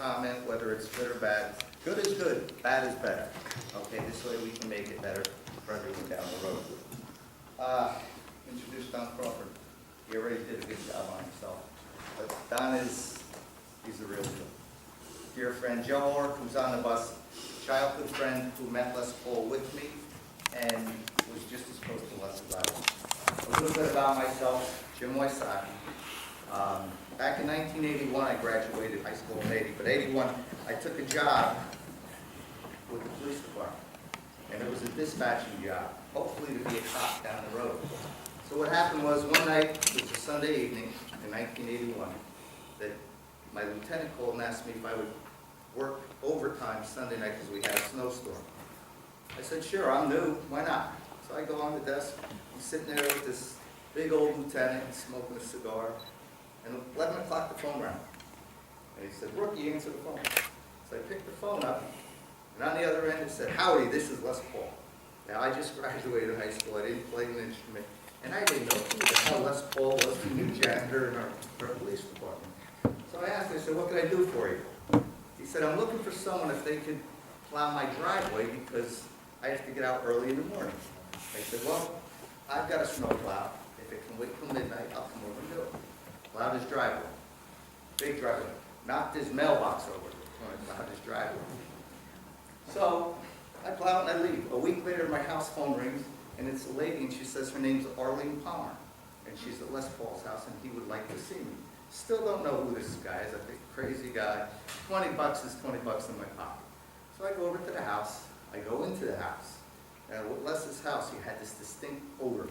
comment, whether it's good or bad. Good is good, bad is better. Okay, this way we can make it better for everyone down the road. Introduce Don Crawford. He already did a good job on himself. But Don he's the real deal. Dear friend Joe Ullrich, who's on the bus, childhood friend who met Les Paul with me and was just as close to Les as I was. A little bit about myself, Jim Wysocki. Back in 1981, I graduated high school in 80, but 81, I took a job with the police department, and it was a dispatching job, hopefully to be a cop down the road. So what happened was one night, it was a Sunday evening in 1981, that my lieutenant called and asked me if I would work overtime Sunday night because we had a snowstorm. I said, sure, I'm new, why not? So I go on the desk, I'm sitting there with this big old lieutenant smoking a cigar, and at 11 o'clock the phone rang. And he said, rookie, answer the phone. So I picked the phone up, and on the other end it said, howdy, this is Les Paul. Now I just graduated high school, I didn't play an instrument, and I didn't know who the hell Les Paul was, the new janitor in our police department. So I asked him, I said, what can I do for you? He said, I'm looking for someone if they could plow my driveway because I have to get out early in the morning. I said, well, I've got a snow plow. If it can wait till midnight, I'll come over and do it. Plowed his driveway. Big driveway. Knocked his mailbox over when I plowed his driveway. So I plow and I leave. A week later, my house phone rings, and it's a lady, and she says her name's Arlene Palmer, and she's at Les Paul's house, and he would like to see me. Still don't know who this guy is. I think crazy guy. $20 is $20 in my pocket. So I go over to the house. I go into the house. And with Les's house, he had this distinct odor.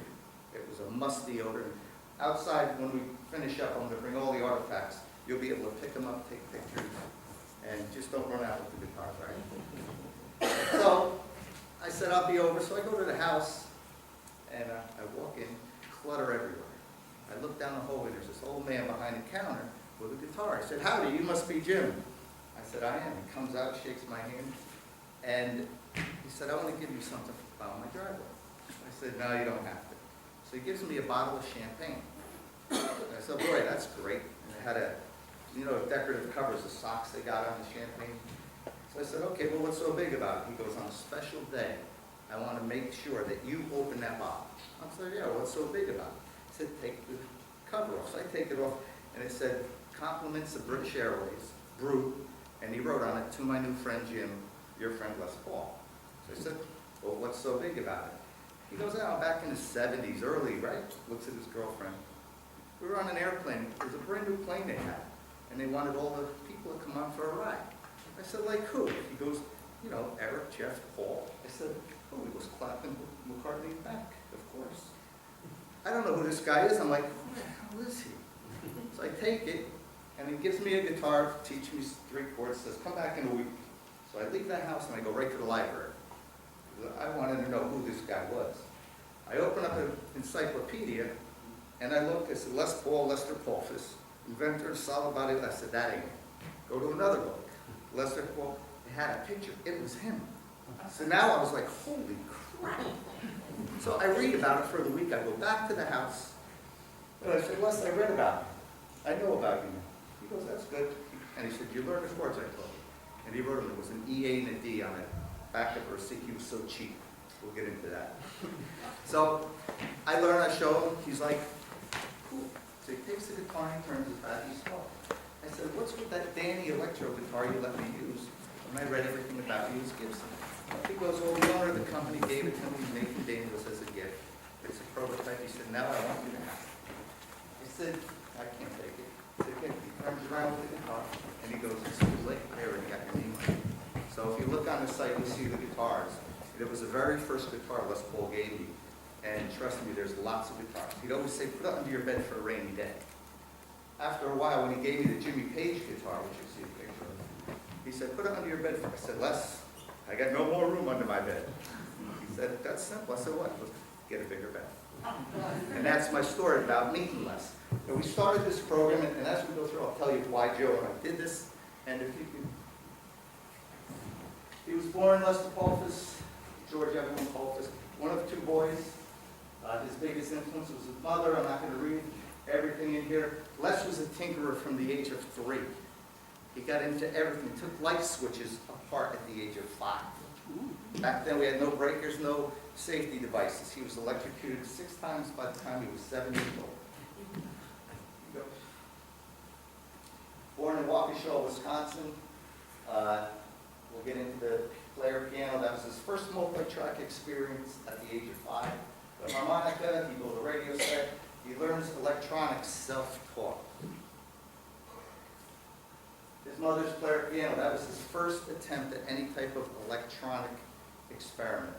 It was a musty odor. Outside, when we finish up, I'm going to bring all the artifacts. You'll be able to pick them up, take pictures, and just don't run out with the guitars, right? So I said I'll be over. So I go to the house, and I walk in, clutter everywhere. I look down the hallway, there's this old man behind the counter with a guitar. I said, howdy, you must be Jim. I said, I am. He comes out, shakes my hand, and he said, I want to give you something for plowing my driveway. I said, no, you don't have to. So he gives me a bottle of champagne. And I said, boy, that's great. And it had a, decorative covers, the socks they got on the champagne. So I said, okay, well, what's so big about it? He goes, on a special day, I want to make sure that you open that bottle. I said, yeah, what's so big about it? He said, take the cover off. So I take it off, and it said, compliments of British Airways, brew, and he wrote on it, to my new friend Jim, your friend Les Paul. So I said, well, what's so big about it? He goes, oh, back in the 70s, early, right? Looks at his girlfriend. We were on an airplane. It was a brand new plane they had, and they wanted all the people to come on for a ride. I said, like who? He goes, Eric, Jeff, Paul. I said, oh, he was clapping McCartney back, of course. I don't know who this guy is. I'm like, who the hell is he? So I take it, and he gives me a guitar, teach me 3 chords, says, come back in a week. So I leave that house, and I go right to the library. I wanted to know who this guy was. I open up an encyclopedia, and I look, I said, Les Paul, Lester Paulfus, inventor, solid body. I said, that ain't it. Go to another book. Lester Paul, it had a picture. It was him. So now I was like, holy crap. So I read about it for the week. I go back to the house, and I said, Les, I read about it. I know about you. He goes, that's good. And he said, you learn the chords I told you. And he wrote them. There was an E, A, and a D on it. Back of her receipt. He was so cheap. We'll get into that. So I learn, I show him. He's like, cool. So he takes the guitar and turns his back. He's off. I said, what's with that Danny electro guitar you let me use? And I read everything about you as Gibson. He goes, well, the owner of the company gave it to me, Nathan Daniels, as a gift. It's a prototype. He said, now I want you to have it. I said, I can't take it. He said, he turns around with the guitar, and he goes, it's too late. I already got your name on it. So if you look on the site, you'll see the guitars. It was the very first guitar Les Paul gave me. And trust me, there's lots of guitars. He'd always say, put it under your bed for a rainy day. After a while, when he gave me the Jimmy Page guitar, which you see a picture of, he said, put it under your bed for. I said, Les, I got no more room under my bed. He said, that's simple. I said, what? He goes, get a bigger bed. And that's my story about meeting Les. And we started this program, and as we go through, I'll tell you why Joe and I did this. And if you could, he was born Lester Paulfus, George Evelyn Paulfus, one of 2 boys. His biggest influence was his mother. I'm not going to read everything in here. Les was a tinkerer from the age of 3. He got into everything. He took light switches apart at the age of 5. Back then we had no breakers, no safety devices. He was electrocuted 6 times by the time he was 7 years old. Born in Waukesha, Wisconsin. We'll get into the player piano. That was his first multi-track experience at the age of 5. The harmonica, he built a radio set. He learns electronics self-taught. His mother's player piano, that was his first attempt at any type of electronic experiment.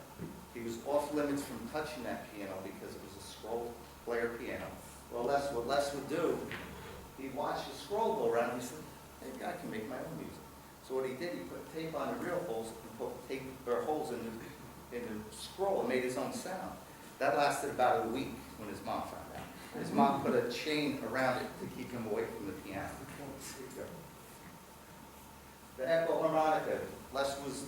He was off limits from touching that piano because it was a scroll player piano. Well, what Les would do, he'd watch the scroll go around and he said, hey, I can make my own music. So what he did, he put tape on the real holes and put tape or holes in the scroll and made his own sound. That lasted about a week when his mom found out. His mom put a chain around it to keep him away from the piano. The echo harmonica, Les was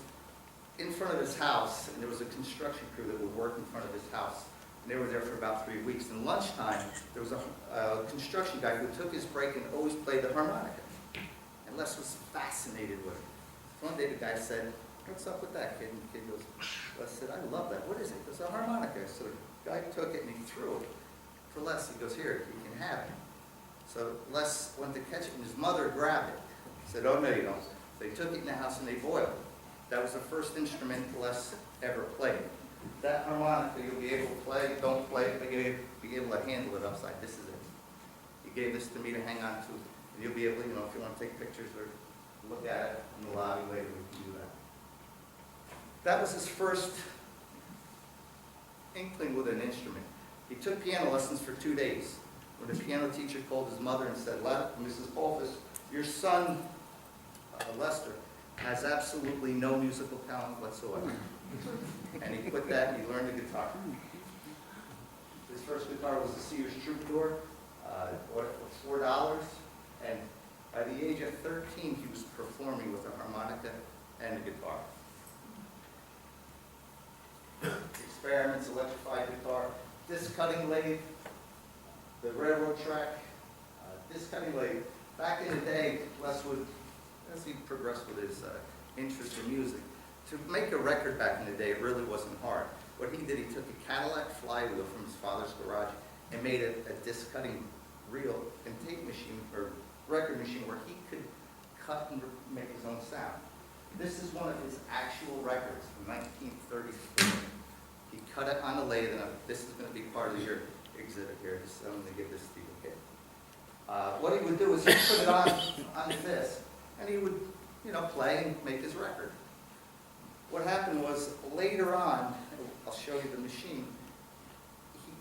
in front of his house, and there was a construction crew that would work in front of his house. And they were there for about 3 weeks. And lunchtime, there was a construction guy who took his break and always played the harmonica. And Les was fascinated with it. One day the guy said, what's up with that kid? And the kid goes, Les said, I love that. What is it? It was a harmonica. So the guy took it and he threw it for Les. He goes, here, you can have it. So Les went to catch it and his mother grabbed it. He said, oh no, you don't. They took it in the house and they boiled it. That was the first instrument Les ever played. That harmonica you'll be able to play, don't play it, but you'll be able to handle it upside. This is it. He gave this to me to hang on to. And you'll be able to, if you want to take pictures or look at it in the lobby later, we can do that. That was his first inkling with an instrument. He took piano lessons for 2 days. When the piano teacher called his mother and said, Mrs. Polfus, your son, Lester, has absolutely no musical talent whatsoever. And he quit that and he learned the guitar. His first guitar was a Sears Troubadour, for $4. And by the age of 13, he was performing with a harmonica and a guitar. Experiments, electrified guitar, disc cutting lathe, the railroad track, disc cutting lathe. Back in the day, Les would, as he progressed with his interest in music, to make a record back in the day, it really wasn't hard. What he did, he took a Cadillac flywheel from his father's garage and made a disc cutting reel and tape machine, or record machine, where he could cut and make his own sound. This is one of his actual records from 1934. He cut it on a lathe, and this is going to be part of your exhibit here. I'm going to give this to you, okay? What he would do is he'd put it on this, and he would, play and make his record. What happened was, later on, I'll show you the machine, he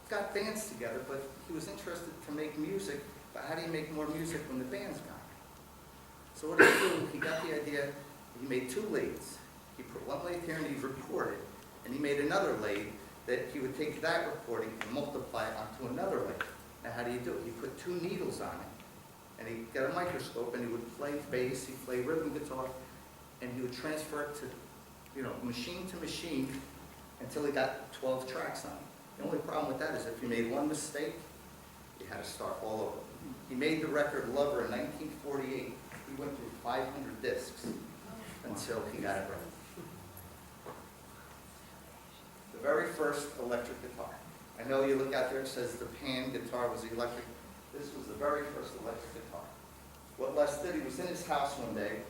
got bands together, but he was interested to make music, but how do you make more music when the band's gone? So what did he do? He got the idea, he made 2 lathes. He put one lathe here and he recorded, and he made another lathe that he would take that recording and multiply it onto another lathe. Now how do you do it? He put 2 needles on it, and he got a microscope, and he would play bass, he'd play rhythm guitar, and he would transfer it to, machine to machine until he got 12 tracks on it. The only problem with that is if you made one mistake, you had to start all over. He made the record Lover in 1948. He went through 500 discs until he got it right. The very first electric guitar. I know you look out there, it says the pan guitar was electric. This was the very first electric guitar. What Les did, he was in his house one day,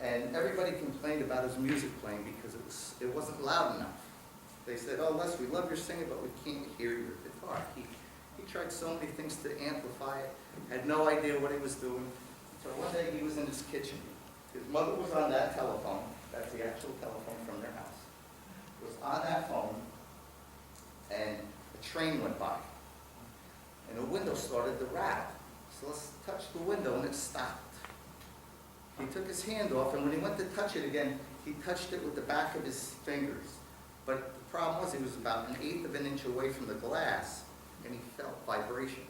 and everybody complained about his music playing because it wasn't loud enough. They said, oh, Les, we love your singing, but we can't hear your guitar. He tried so many things to amplify it, had no idea what he was doing. So one day he was in his kitchen. His mother was on that telephone. That's the actual telephone from their house. Was on that phone, and a train went by. And the window started to rattle. So let's touch the window, and it stopped. He took his hand off, and when he went to touch it again, he touched it with the back of his fingers. But the problem was he was about 1/8 of an inch away from the glass, and he felt vibration.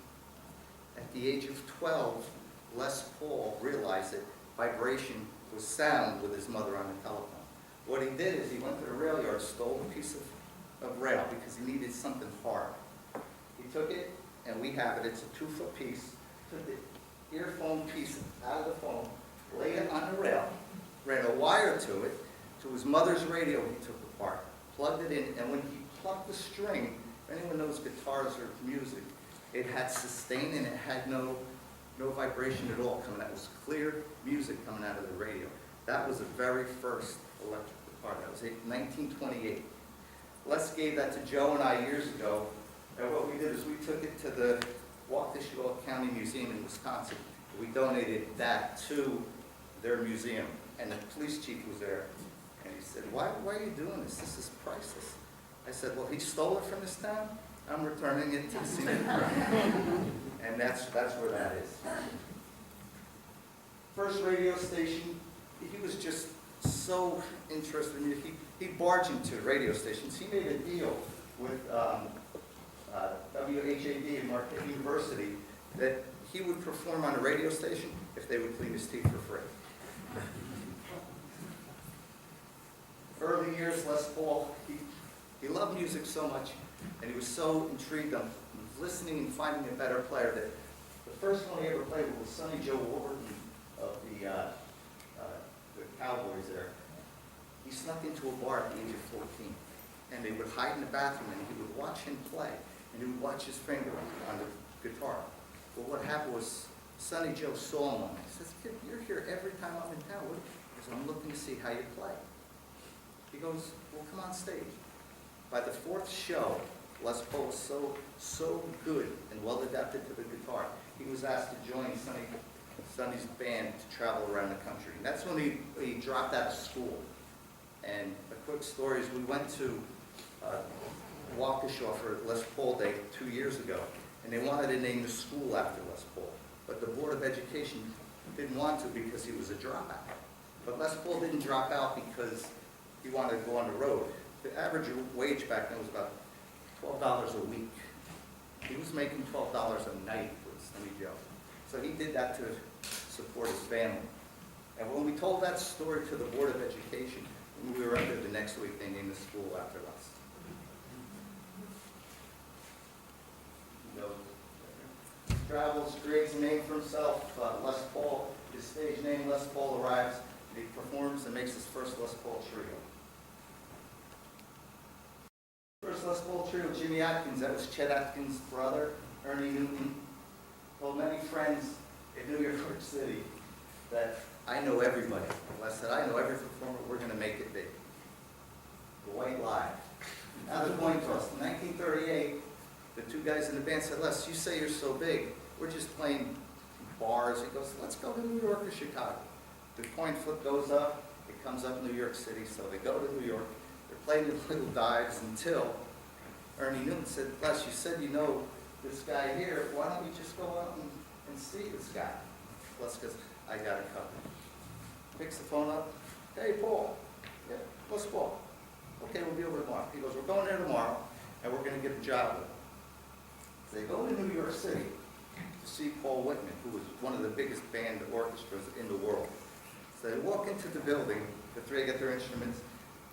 At the age of 12, Les Paul realized that vibration was sound with his mother on the telephone. What he did is he went to the rail yard, stole a piece of rail because he needed something hard. He took it, and we have it. It's a 2-foot piece. Took it, earphone piece out of the phone, laid it on the rail, ran a wire to it, to his mother's radio he took apart, plugged it in, and when he plucked the string, if anyone knows guitars or music, it had sustain and it had no vibration at all coming out. It was clear music coming out of the radio. That was the very first electric guitar. That was in 1928. Les gave that to Joe and I years ago, and what we did is we took it to the Wysocki County Museum in Wisconsin. We donated that to their museum, and the police chief was there, and he said, why are you doing this? This is priceless. I said, well, he stole it from this town. I'm returning it to the scenic and that's where that is. First radio station, he was just so interested in it. He barged into radio stations. He made a deal with WHAD and Marquette University that he would perform on a radio station if they would clean his teeth for free. Early years, Les Paul, he loved music so much, and he was so intrigued on listening and finding a better player that the first one he ever played was Wysocki Joe Ullrich of the Cowboys there. He snuck into a bar at the age of 14, and they would hide in the bathroom, and he would watch him play, and he would watch his finger on the guitar. Well, what happened was Wysocki Joe saw him one night. He says, "Kid, you're here every time I'm in town. He says, I'm looking to see how you play." He goes, "Well, come on stage." By the fourth show, Les Paul was so good and well adapted to the guitar, he was asked to join Sonny's band to travel around the country. And that's when he dropped out of school. And a quick story is we went to Waukesha for Les Paul Day 2 years ago, and they wanted to name the school after Les Paul. But the Board of Education didn't want to because he was a dropout. But Les Paul didn't drop out because he wanted to go on the road. The average wage back then was about $12 a week. He was making $12 a night with Sonny Joe. So he did that to support his family. And when we told that story to the Board of Education, when we were up there the next week, they named the school after us. Travels, creates a name for himself. Les Paul, his stage name, Les Paul, arrives. He performs and makes his first Les Paul trio. First Les Paul trio, Jimmy Atkins, that was Chet Atkins' brother, Ernie Newton. Told many friends in New York City that I know everybody. Les said, I know every performer, we're going to make it big. The White Lie. Now the coin toss. In 1938, the two guys in the band said, Les, you say you're so big. We're just playing bars. He goes, let's go to New York or Chicago. The coin flip goes up. It comes up New York City. So they go to New York. They're playing the little dives until Ernie Newton said, Les, you said you know this guy here. Why don't we just go out and see this guy? Les goes, I got it covered. Picks the phone up. Hey, Paul. Yeah, what's Paul? Okay, we'll be over tomorrow. He goes, we're going there tomorrow, and we're going to get a job with him. They go to New York City to see Paul Whitman, who was one of the biggest band orchestras in the world. So they walk into the building, the three get their instruments,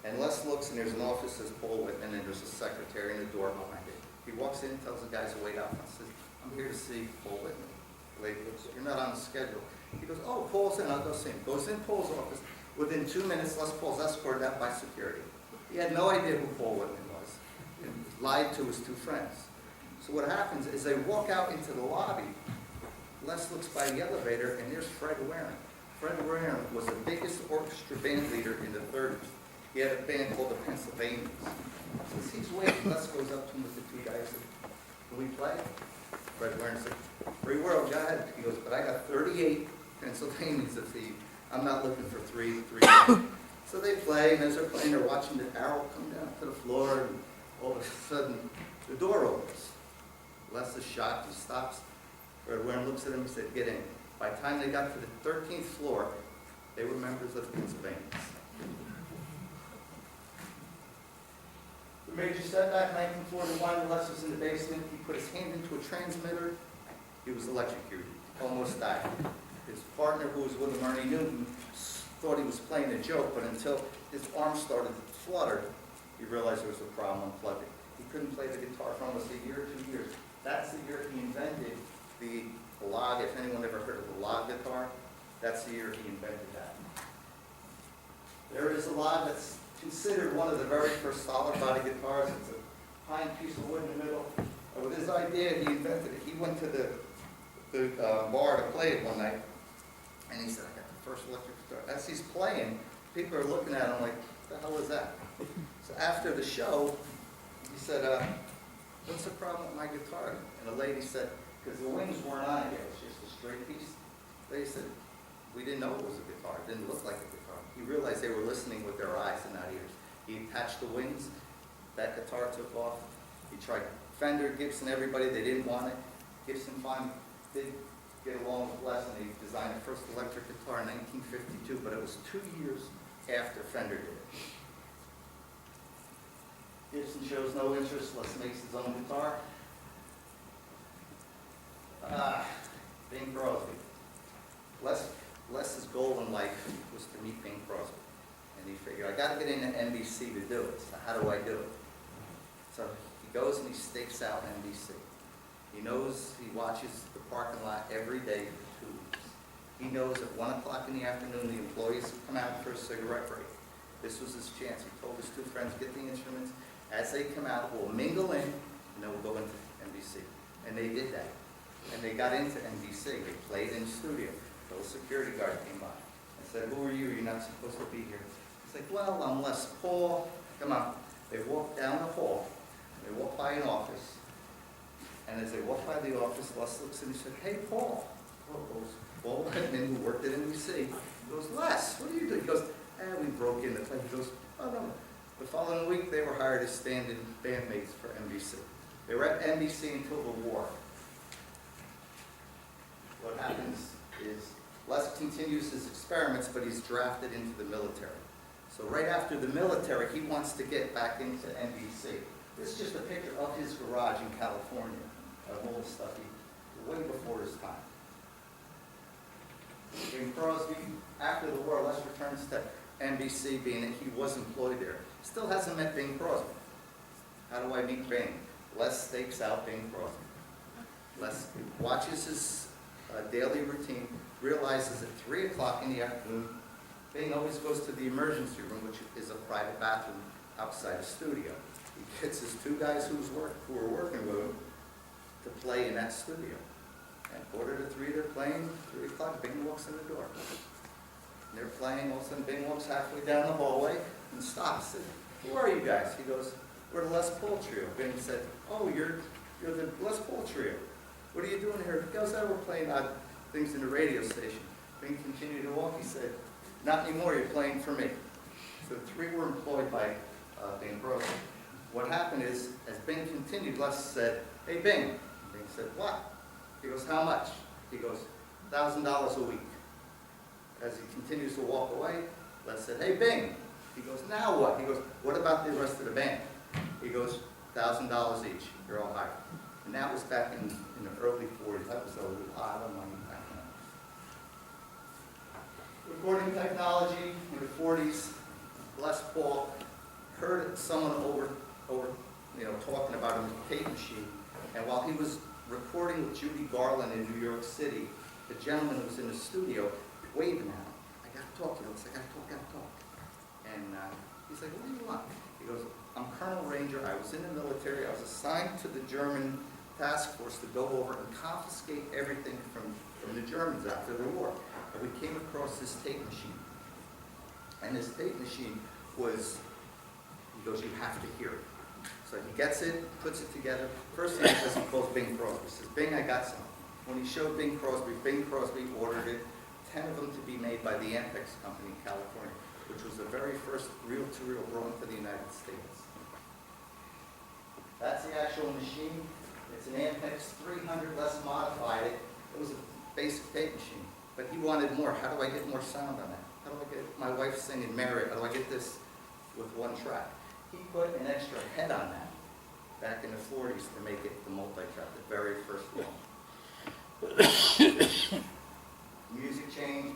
and Les looks, and there's an office that says Paul Whitman, and there's a secretary in the door behind it. He walks in, tells the guys to wait out, and says, I'm here to see Paul Whitman. The lady goes, you're not on the schedule. He goes, oh, Paul's in, I'll go see him. Goes in Paul's office. Within 2 minutes, Les Paul's escorted out by security. He had no idea who Paul Whitman was, and lied to his two friends. So what happens is they walk out into the lobby. Les looks by the elevator, and there's Fred Waring. Fred Waring was the biggest orchestra band leader in the 30s. He had a band called the Pennsylvanians. As he's waiting, Les goes up to him with the two guys and says, can we play? Fred Waring said, free world, go ahead. He goes, but I got 38 Pennsylvanians to feed. I'm not looking for three. So they play, and as they're playing, they're watching the arrow come down to the floor, and all of a sudden, the door opens. Les is shocked, he stops. Fred Waring looks at him and said, get in. By the time they got to the 13th floor, they were members of the Pennsylvanians. The major setback, 1941, Les was in the basement. He put his hand into a transmitter. He was electrocuted, almost died. His partner, who was with him, Ernie Newton, thought he was playing a joke, but until his arm started to flutter, he realized there was a problem unplugging. He couldn't play the guitar for almost a year or 2 years. That's the year he invented the the log. If anyone ever heard of the log guitar, that's the year he invented that. There is a log that's considered one of the very first solid body guitars. It's a pine piece of wood in the middle. And with his idea, he invented it. He went to the bar to play it one night, and he said, I got the first electric guitar. As he's playing, people are looking at him like, what the hell is that? So after the show, he said, what's the problem with my guitar? And the lady said, because the wings weren't on it yet, it was just a straight piece. The lady said, we didn't know it was a guitar. It didn't look like a guitar. He realized they were listening with their eyes and not ears. He attached the wings. That guitar took off. He tried Fender, Gibson, everybody. They didn't want it. Gibson finally did get along with Les, and they designed the first electric guitar in 1952, but it was 2 years after Fender did it. Gibson shows no interest. Les makes his own guitar. Bing Crosby. Les's goal in life was to meet Bing Crosby. And he figured, I got to get into NBC to do it. So how do I do it? So he goes and he stakes out NBC. He knows, he watches the parking lot every day for 2 weeks. He knows at 1 o'clock in the afternoon the employees come out for a cigarette break. This was his chance. He told his 2 friends, get the instruments. As they come out, we'll mingle in, and then we'll go into NBC. And they did that. And they got into NBC. They played in the studio. The security guard came by and said, who are you? You're not supposed to be here. He's like, well, I'm Les Paul. Come on. They walked down the hall. They walked by an office. And as they walked by the office, Les looks and he said, hey, Paul. Paul Whitman, who worked at NBC, he goes, Les, what are you doing? He goes, we broke in the place. He goes, oh, no. The following week, they were hired as stand-in bandmates for NBC. They were at NBC until the war. What happens is Les continues his experiments, but he's drafted into the military. So right after the military, he wants to get back into NBC. This is just a picture of his garage in California, of all the stuff he, way before his time. Bing Crosby, after the war, Les returns to NBC, being that he was employed there. Still hasn't met Bing Crosby. How do I meet Bing? Les stakes out Bing Crosby. Les watches his daily routine, realizes at 3 o'clock in the afternoon, Bing always goes to the emergency room, which is a private bathroom outside the studio. He gets his 2 guys who are working with him to play in that studio. And 2:45, they're playing. 3 o'clock, Bing walks in the door. And they're playing. All of a sudden, Bing walks halfway down the hallway and stops. Said, who are you guys? He goes, we're the Les Paul Trio. Bing said, oh, you're the Les Paul Trio. What are you doing here? He goes, oh, we're playing things in the radio station. Bing continued to walk. He said, not anymore, you're playing for me. So 3 were employed by Bing Crosby. What happened is, as Bing continued, Les said, hey, Bing. Bing said, what? He goes, how much? He goes, $1,000 a week. As he continues to walk away, Les said, hey, Bing. He goes, now what? He goes, what about the rest of the band? He goes, $1,000 each. You're all hired. And that was back in the early 40s. That was a lot of money back then. Recording technology in the 40s, Les Paul heard someone over talking about his tape machine. And while he was recording with Judy Garland in New York City, the gentleman who was in the studio waving at him. I got to talk to you. I got to talk. And he's like, what do you want? He goes, I'm Colonel Ranger. I was in the military. I was assigned to the German task force to go over and confiscate everything from the Germans after the war. And we came across this tape machine. And this tape machine was, he goes, you have to hear it. So he gets it, puts it together. First thing he does, he calls Bing Crosby. He says, Bing, I got something. When he showed Bing Crosby ordered it, 10 of them to be made by the Ampex company in California, which was the very first reel-to-reel brought to the United States. That's the actual machine. It's an Ampex 300, less modified. It was a basic tape machine. But he wanted more. How do I get more sound on that? How do I get my wife singing Mary? How do I get this with 1 track? He put an extra head on that back in the 40s to make it the multi-track, the very first one. Music change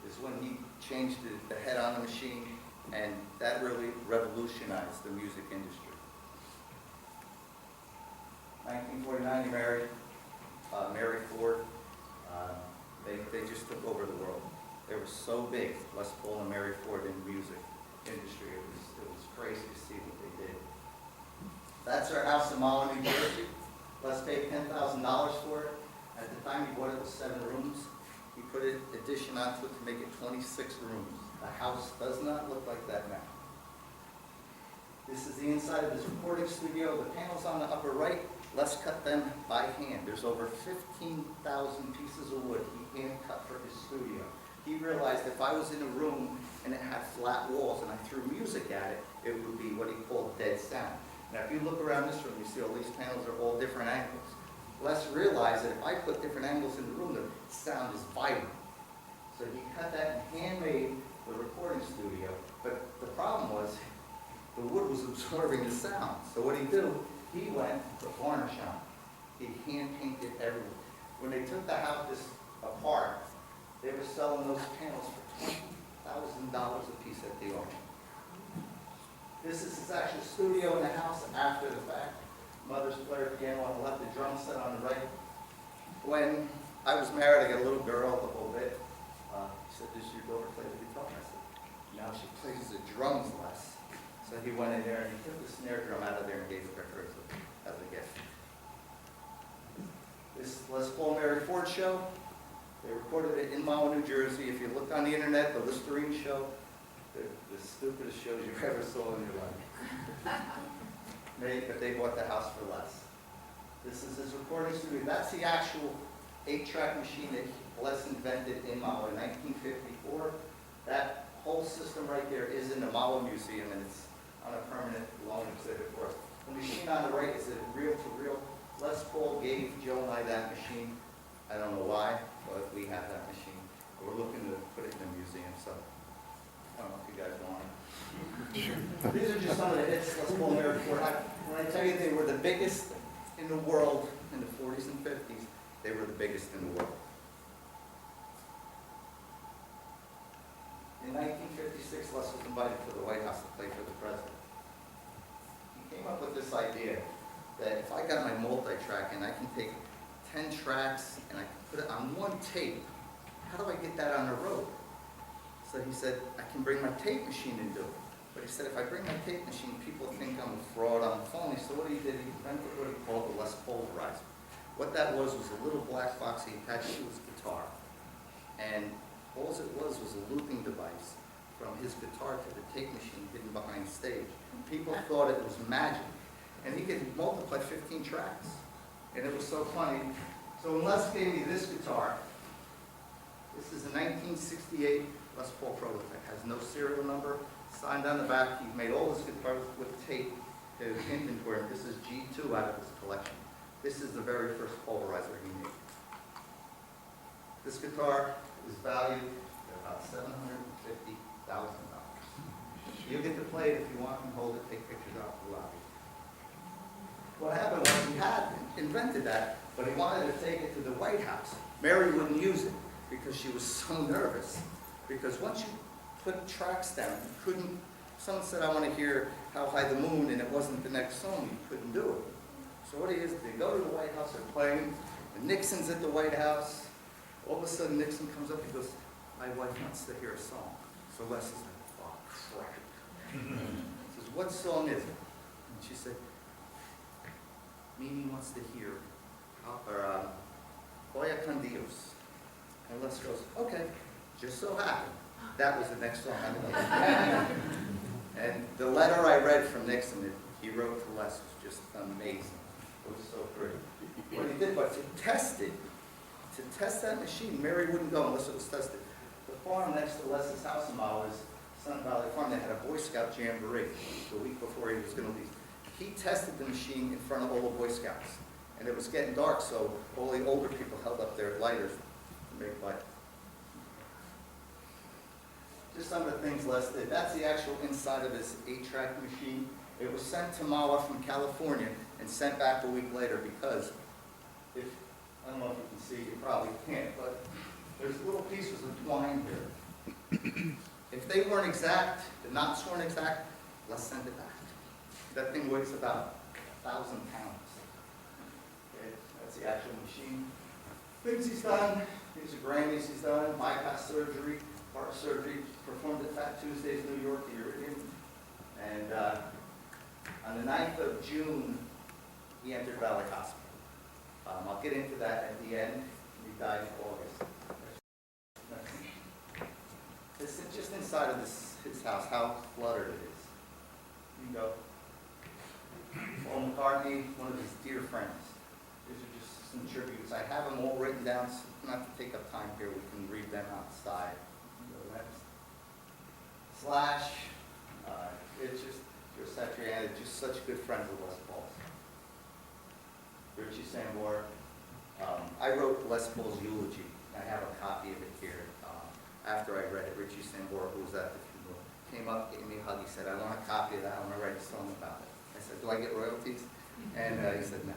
is when he changed the head on the machine, and that really revolutionized the music industry. 1949, he married Mary Ford. They just took over the world. They were so big, Les Paul and Mary Ford in the music industry. It was crazy to see what they did. That's our house in Mahwah, New Jersey. Les paid $10,000 for it. At the time he bought it, it was 7 rooms. He put an addition onto it to make it 26 rooms. The house does not look like that now. This is the inside of his recording studio. The panels on the upper right, Les cut them by hand. There's over 15,000 pieces of wood he hand cut for his studio. He realized if I was in a room and it had flat walls and I threw music at it, it would be what he called dead sound. Now if you look around this room, you see all these panels are all different angles. Les realized that if I put different angles in the room, the sound is vibrant. So he cut that and handmade the recording studio. But the problem was, the wood was absorbing the sound. So what he did, he went to varnish on it. He hand painted everything. When they took the house apart, they were selling those panels for $20,000 a piece at the auction. This is his actual studio in the house after the fact. Mother's player piano on the left, the drum set on the right. When I was married, I got a little girl, the whole bit. He said, "Does your daughter play the guitar?" I said, "Now she plays the drums less." So he went in there and he took the snare drum out of there and gave it to her as a gift. This Les Paul Mary Ford show. They recorded it in Mahwah, New Jersey. If you look on the internet, the Listerine show, the stupidest shows you've ever saw in your life. But they bought the house for less. This is his recording studio. That's the actual 8-track machine that Les invented in Mahwah in 1954. That whole system right there is in the Mahwah Museum, and it's on a permanent loan exhibit for us. The machine on the right is a reel-to-reel. Les Paul gave Joe and I that machine. I don't know why, but we have that machine. We're looking to put it in the museum, so I don't know if you guys want it. These are just some of the hits Les Paul Mary Ford. When I tell you they were the biggest in the world in the 40s and 50s, they were the biggest in the world. In 1956, Les was invited to the White House to play for the president. He came up with this idea that if I got my multi-track and I can take 10 tracks and I can put it on one tape, how do I get that on the road? So he said, I can bring my tape machine and do it. But he said, if I bring my tape machine, people think I'm a fraud, I'm phony. So what he did, he invented what he called the Les Polarizer. What that was a little black box he attached to his guitar. And all it was a looping device from his guitar to the tape machine hidden behind stage. People thought it was magic. And he could multiply 15 tracks. And it was so funny. So when Les gave me this guitar, this is a 1968 Les Paul prototype. Has no serial number. Signed on the back. He made all his guitars with tape. His inventory. This is G2 out of his collection. This is the very first polarizer he made. This guitar is valued at about $750,000. You get to play it if you want and hold it, take pictures out the lobby. What happened was he had invented that, but he wanted to take it to the White House. Mary wouldn't use it because she was so nervous. Because once you put tracks down, you couldn't, someone said, I want to hear How High the Moon, and it wasn't the next song, you couldn't do it. So what he is, they go to the White House, they're playing, and Nixon's at the White House. All of a sudden Nixon comes up and goes, my wife wants to hear a song. So Les is like, oh crap. He says, what song is it? And she said, Mimi wants to hear Voy con Dios. And Les goes, okay, just so happened. That was the next song on the list. And the letter I read from Nixon that he wrote to Les was just amazing. It was so great. What he did was to test it, to test that machine, Mary wouldn't go unless it was tested. The farm next to Les's house in Mahwah is Sun Valley Farm. They had a Boy Scout jamboree the week before he was going to leave. He tested the machine in front of all the Boy Scouts. And it was getting dark, so all the older people held up their lighters to make light. Just some of the things Les did. That's the actual inside of his 8-track machine. It was sent to Mahwah from California and sent back a week later because if, I don't know if you can see, you probably can't, but there's little pieces of twine here. If they weren't exact, the knots weren't exact, let's send it back. That thing weighs about 1,000 pounds. Okay, that's the actual machine. Things he's done, These are Grammys he's done, bypass surgery, heart surgery, performed at Fat Tuesdays, New York, the Iridium. And on the 9th of June, he entered Valley Hospital. I'll get into that at the end. He died in August. This is just inside of his house, how cluttered it is. You can go. Paul McCartney, one of his dear friends. These are just some tributes. I have them all written down, so not to take up time here. We can read them outside. Go next. Slash. It's just Joe Satriani, just such good friends with Les Paul. Richie Sambora. I wrote Les Paul's eulogy. I have a copy of it here. After I read it, Richie Sambora, who was at the funeral, came up, gave me a hug. He said, "I want a copy of that. I want to write a song about it." I said, "Do I get royalties?" And he said, "No."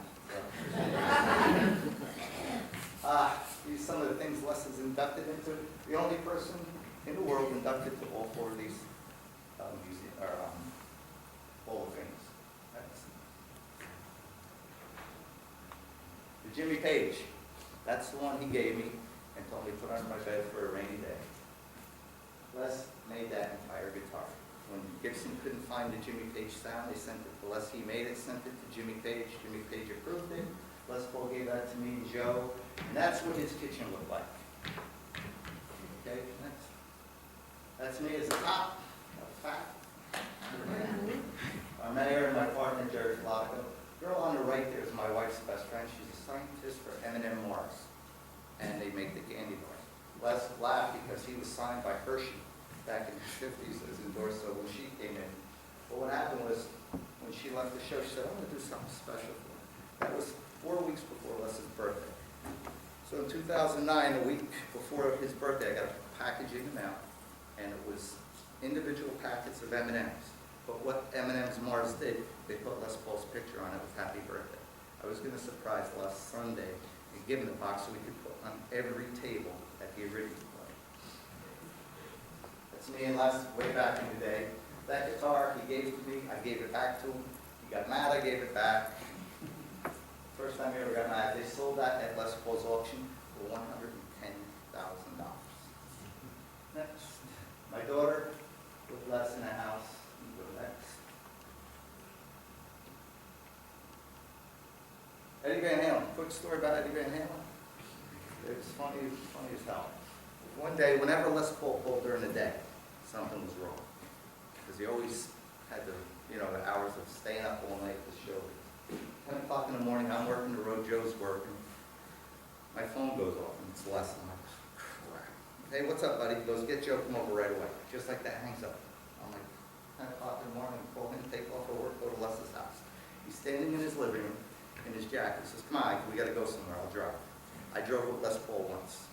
These are some of the things Les is inducted into. The only person in the world inducted to all four of these Hall of Fames. The Jimmy Page. That's the one he gave me and told me to put under my bed for a rainy day. Les made that entire guitar. When Gibson couldn't find the Jimmy Page sound, they sent it to Les. He made it, sent it to Jimmy Page. Jimmy Page approved it. Les Paul gave that to me and Joe. And that's what his kitchen looked like. Okay, next. That's me as a top, fat. Our mayor and my partner, Jerry Flacco. The girl on the right there is my wife's best friend. She's a scientist for M&M Mars. And they make the candy bars. Les laughed because he was signed by Hershey back in the 50s as endorsed, so when she came in. But what happened was, when she left the show, she said, "I'm going to do something special for her." That was 4 weeks before Les's birthday. So in 2009, a week before his birthday, I got a package in the mail, and it was individual packets of M&Ms. But what M&M's Mars did, they put Les Paul's picture on it with "Happy Birthday." I was going to surprise last Sunday and give him the box so we could put on every table at the Iridium Club. That's me and Les way back in the day. That guitar he gave to me, I gave it back to him. He got mad, I gave it back. First time he ever got mad. They sold that at Les Paul's auction for $110,000. Next. My daughter with Les in the house. Go next. Eddie Van Halen. Quick story about Eddie Van Halen. It was funny as hell. One day, whenever Les Paul called during the day, something was wrong. Because he always had the hours of staying up all night at the show. 10 o'clock in the morning, I'm working the road, Joe's working. My phone goes off, and it's Les. I'm like, crap. "Hey, what's up, buddy?" He goes, "Get Joe, come over right away." Just like that, hangs up. I'm like, 10 o'clock in the morning, call him, take off for work, go to Les's house. He's standing in his living room, in his jacket. He says, "Come on, we got to go somewhere, I'll drive." I drove with Les Paul once.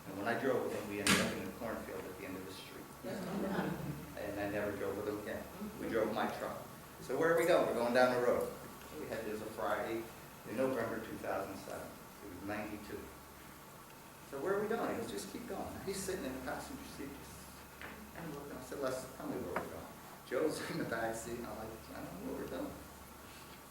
And when I drove with him, we ended up in a cornfield at the end of the street. And I never drove with him again. We drove my truck. So where are we going? We're going down the road. We had this a Friday in November 2007. It was 92. So where are we going? He goes, "Just keep going." He's sitting in the passenger seat. I'm looking. I said, "Les, tell me where we're going." Joe's in the back seat. I'm like, "I don't know where we're going."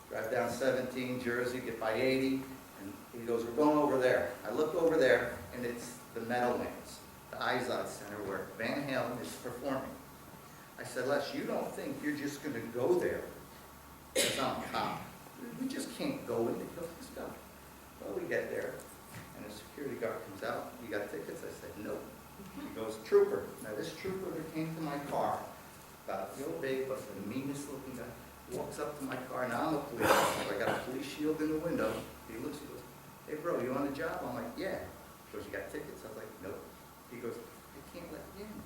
Drive down 17, Jersey, get by 80. And he goes, "We're going over there." I look over there, and it's the Meadowlands, the Izod Center where Van Halen is performing. I said, "Les, you don't think you're just going to go there because I'm a cop? We just can't go in." He goes, "Let's go." Well, we get there, and a security guard comes out. "You got tickets?" I said, "No." He goes, "Trooper." Now, this trooper that came to my car, about real big, but the meanest looking guy, walks up to my car. Now, I'm a police officer. I got a police shield in the window. He looks, he goes, "Hey, bro, you on the job?" I'm like, "Yeah." He goes, "You got tickets?" I was like, "Nope." He goes, "I can't let you in."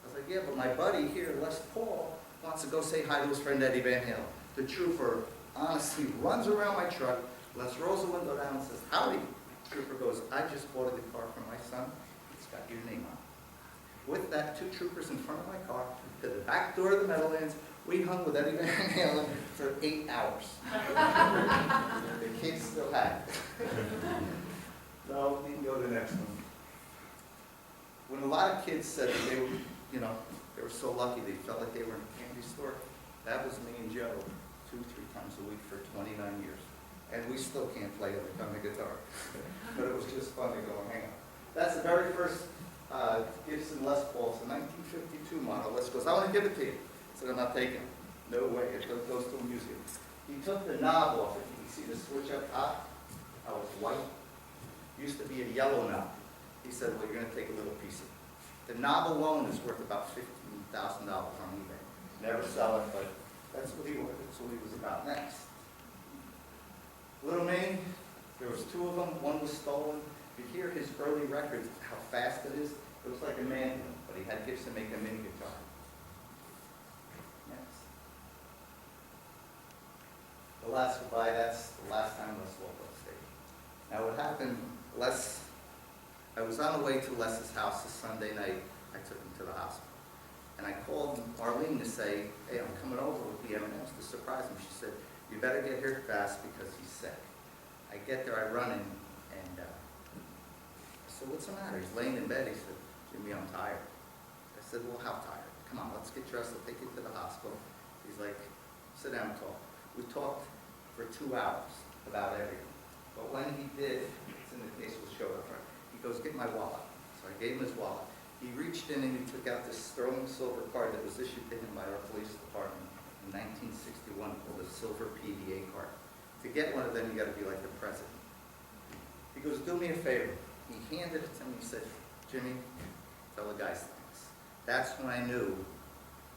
I was like, "Yeah, but my buddy here, Les Paul, wants to go say hi to his friend Eddie Van Halen." The trooper honestly runs around my truck. Les rolls the window down and says, "Howdy." The trooper goes, "I just bought a guitar for my son. It's got your name on it." With that, 2 troopers in front of my car to the back door of the Meadowlands. We hung with Eddie Van Halen for 8 hours. The kids still had it. So we can go to the next one. When a lot of kids said that they were, they were so lucky they felt like they were in a candy store, that was me and Joe 2-3 times a week for 29 years. And we still can't play on the guitar. But it was just fun to go and hang out. That's the very first Gibson Les Paul. It's a 1952 model. Les goes, I want to give it to you. I said, I'm not taking it. No way. It goes to a museum. He took the knob off it. You can see the switch up top. How it's white. Used to be a yellow knob. He said, well, you're going to take a little piece of it. The knob alone is worth about $15,000 on eBay. Never sell it, but that's what he wanted. That's what he was about. Next. Little Ming, there was two of them. One was stolen. You hear his early records, how fast it is. It was like a manual, but he had Gibson make a mini guitar. Next. The last goodbye, that's the last time Les walked off stage. Now what happened, I was on the way to Les's house this Sunday night. I took him to the hospital. And I called Arlene to say, hey, I'm coming over with the M&Ms to surprise him. She said, you better get here fast because he's sick. I get there, I run in, and I said, what's the matter? He's laying in bed. He said, Jimmy, I'm tired. I said, well, how tired? Come on, let's get dressed. I'll take you to the hospital. He's like, sit down and talk. We talked for 2 hours about everything. But when he did, it's in the case we'll show it front, he goes, get my wallet. So I gave him his wallet. He reached in and he took out this sterling silver card that was issued to him by our police department in 1961 called a silver PDA card. To get one of them, you got to be like the president. He goes, do me a favor. He handed it to me. He said, Jimmy, tell the guys thanks. That's when I knew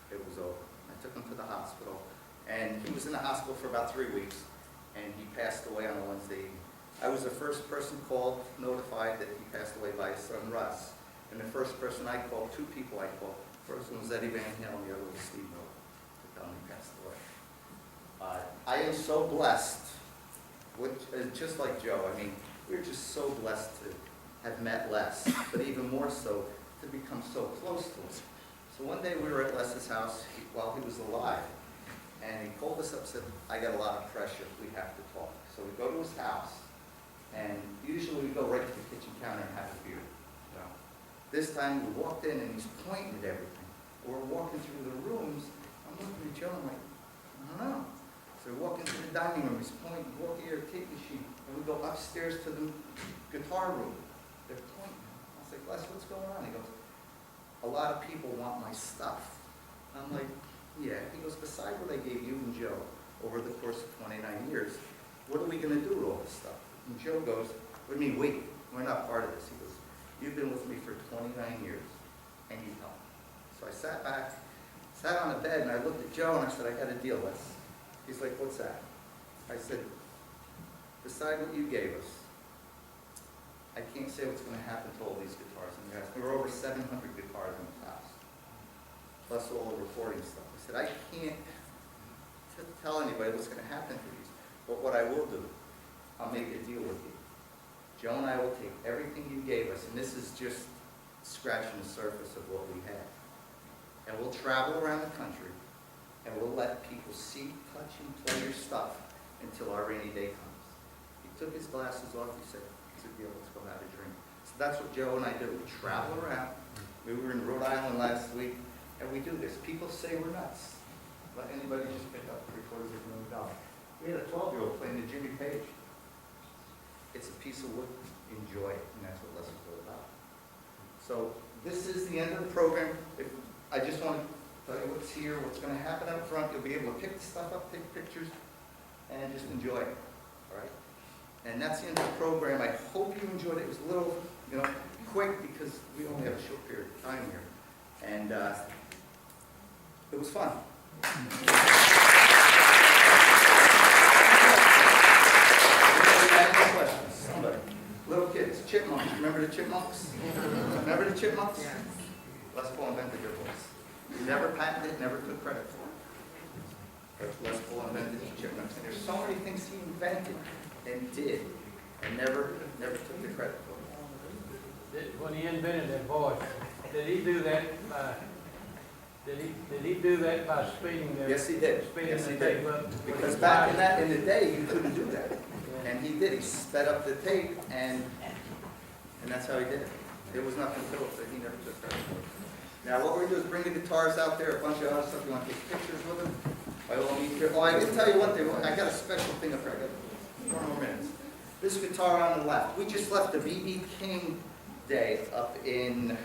it was over. I took him to the hospital, and he was in the hospital for about 3 weeks, and he passed away on a Wednesday evening. I was the first person called, notified that he passed away by his son Russ. And the first person I called, 2 people I called. The first one was Eddie Van Halen, the other was Steve Miller, to tell him he passed away. I am so blessed, just like Joe. I mean, we're just so blessed to have met Les, but even more so to become so close to him. So one day we were at Les's house while he was alive, and he called us up and said, I got a lot of pressure, we have to talk. So we go to his house, and usually we go right to the kitchen counter and have a beer. So this time we walked in and he's pointing at everything. We're walking through the rooms, I'm looking at Joe, I'm like, I don't know. So we walk into the dining room, he's pointing, we walk here, tape machine, and we go upstairs to the guitar room. They're pointing. I was like, Les, what's going on? He goes, a lot of people want my stuff. I'm like, yeah. He goes, besides what I gave you and Joe over the course of 29 years, what are we going to do with all this stuff? And Joe goes, what do you mean, wait, we're not part of this. He goes, you've been with me for 29 years, and you helped me. So I sat back, sat on the bed, and I looked at Joe, and I said, I got a deal, Les. He's like, what's that? I said, beside what you gave us, I can't say what's going to happen to all these guitars in the house. There were over 700 guitars in the house, plus all the recording stuff. I said, I can't tell anybody what's going to happen to these, but what I will do, I'll make a deal with you. Joe and I will take everything you gave us, and this is just scratching the surface of what we had, and we'll travel around the country, and we'll let people see, touch, and play your stuff until our rainy day comes. He took his glasses off, he said, it's a deal, let's go have a drink. So that's what Joe and I do. We travel around. We were in Rhode Island last week, and we do this. People say we're nuts. Let anybody just pick up $750,000. We had a 12-year-old playing the Jimmy Page. It's a piece of wood. Enjoy it, and that's what Les is all about. So this is the end of the program. I just want to tell you what's here, what's going to happen up front. You'll be able to pick the stuff up, take pictures, and just enjoy it. All right? And that's the end of the program. I hope you enjoyed it. It was a little, quick because we only have a short period of time here. And it was fun. Any questions? Somebody. Little kids, chipmunks. Remember the chipmunks? Remember the chipmunks? Les Paul invented your voice. He never patented it, never took credit for it. But Les Paul invented the chipmunks. And there's so many things he invented and did and never took the credit for it. When he invented that voice, did he do that by did he do that by speeding the Yes, he did. speeding Yes, the he tape did. up? Because back in the day, you couldn't do that. And he did. He sped up the tape, and that's how he did it. There was nothing to it, so he never took credit for it. Now, what we're going to do is bring the guitars out there, a bunch of other stuff. You want to take pictures with them? By all means. Oh, I didn't tell you one thing. I got a special thing up there. I got 4 more minutes. This guitar on the left. We just left the B.B. King day up in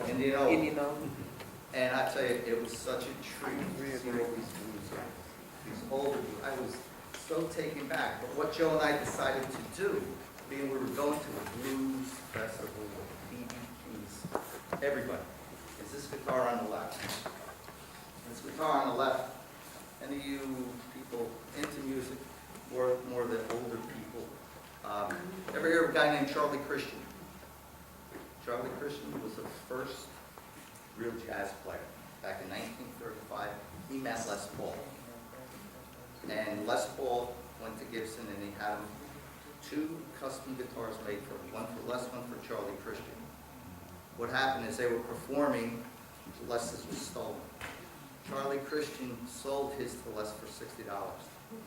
Indianola. And I tell you, it was such a treat to see all these older people. I was so taken back. But what Joe and I decided to do, being we were going to a blues festival with BBQs, everybody, is this guitar on the left. This guitar on the left. Any of you people into music, more the older people, ever hear of a guy named Charlie Christian? Charlie Christian was the first real jazz player. Back in 1935, he met Les Paul. And Les Paul went to Gibson and he had him 2 custom guitars made for him, one for Les, one for Charlie Christian. What happened is they were performing, Les's was stolen. Charlie Christian sold his to Les for $60.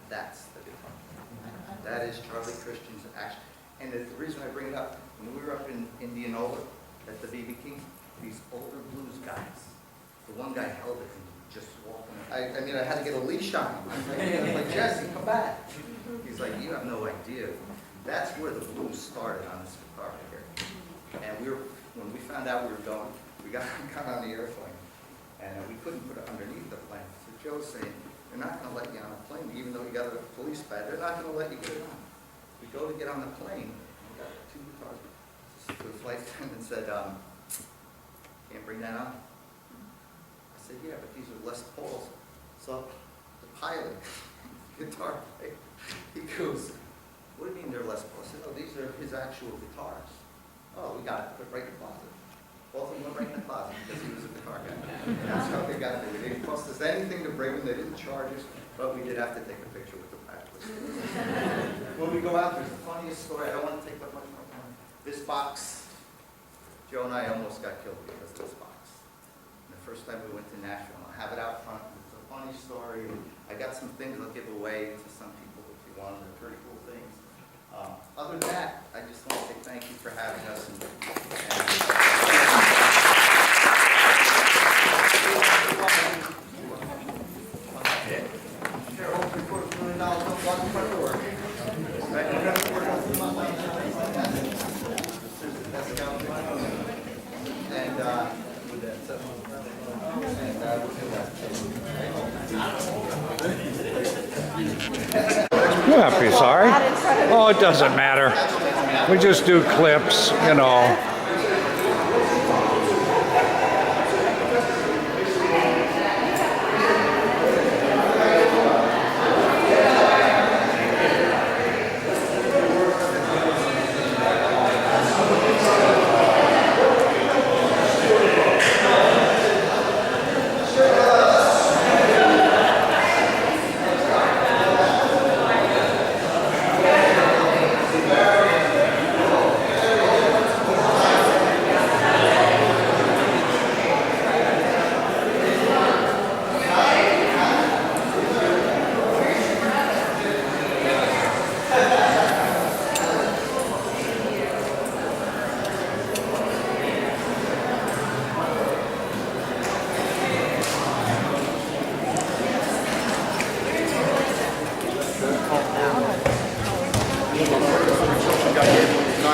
That's the guitar. That is Charlie Christian's action. And the reason I bring it up, when we were up in Indianola at the BB King, these older blues guys, the one guy held it and just walking. I mean, I had to get a leash on him. I was like, Jesse, come back. He's like, you have no idea. That's where the blues started on this guitar right here. And when we found out we were going, we got on the airplane. And we couldn't put it underneath the plane. So Joe's saying, they're not going to let you on the plane, even though you got a police badge. They're not going to let you get it on. We go to get on the plane, and we got 2 guitars. The flight attendant said, can't bring that on. I said, yeah, but these are Les Pauls. So the pilot, guitar player, he goes, what do you mean they're Les Pauls? I said, oh, these are his actual guitars. Oh, we got it, put right in the closet. Both of them went right in the closet because he was a guitar guy. And that's how they got it. It didn't cost us anything to bring them. They didn't charge us, but we did have to take a picture with the practice. When we go out, there's the funniest story. I don't want to take up much more time. This box, Joe and I almost got killed because of this box. And the first time we went to Nashville, I'll have it out front. It's a funny story. I got some things I'll give away to some people if you want. They're pretty cool things. Other than that, I just want to say thank you for having us. You don't have to be sorry. Oh, it doesn't matter. We just do clips, you know.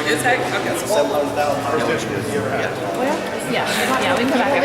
Is that okay? So $7,000 first issue you ever had? Well, yeah, we come back.